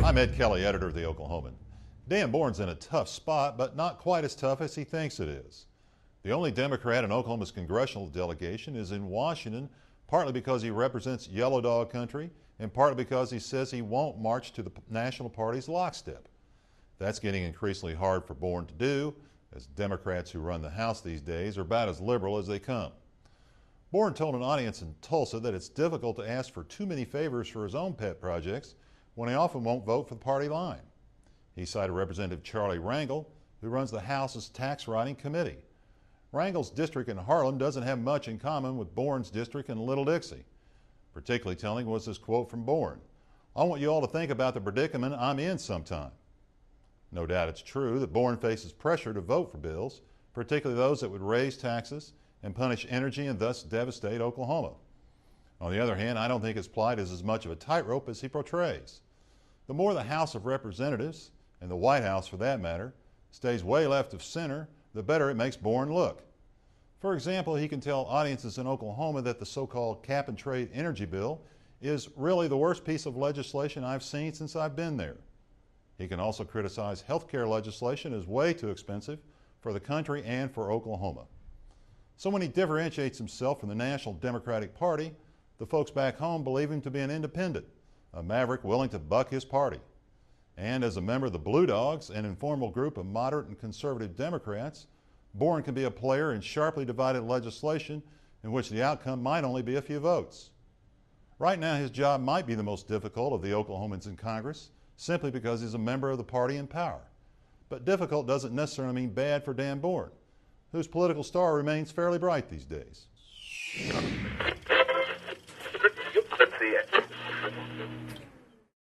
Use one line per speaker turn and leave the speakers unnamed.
I'm Ed Kelley, editor of The Oklahoman. Dan Boren's in a tough spot, but not quite as tough as he thinks it is. The only Democrat in Oklahoma's congressional delegation is in Washington, partly because he represents Yellow Dog country and partly because he says he won't march to the national party's lockstep. That's getting increasingly hard for Boren to do, as Democrats who run the House these days are about as liberal as they come. Boren told an audience in Tulsa that it's difficult to ask for too many favors for his own pet projects when he often won't vote for the party line. He cited Representative Charlie Rangel, who runs the House's tax writing committee. Rangel's district in Harlan doesn't have much in common with Boren's district in Little Dixie. Particularly telling was this quote from Boren: "I want you all to think about the predicament I'm in sometime." No doubt it's true that Boren faces pressure to vote for bills, particularly those that would raise taxes and punish energy and thus devastate Oklahoma. On the other hand, I don't think his plight is as much of a tightrope as he portrays. The more the House of Representatives, and the White House for that matter, stays way left of center, the better it makes Boren look. For example, he can tell audiences in Oklahoma that the so-called cap-and-trade energy bill is really the worst piece of legislation I've seen since I've been there. He can also criticize health care legislation as way too expensive for the country and for Oklahoma. So when he differentiates himself from the National Democratic Party, the folks back home believe him to be an independent, a maverick willing to buck his party. And as a member of the Blue Dogs, an informal group of moderate and conservative Democrats, Boren can be a player in sharply divided legislation in which the outcome might only be a few votes. Right now, his job might be the most difficult of the Oklahomans in Congress, simply because he's a member of the party in power. But difficult doesn't necessarily mean bad for Dan Boren, whose political star remains fairly bright these days.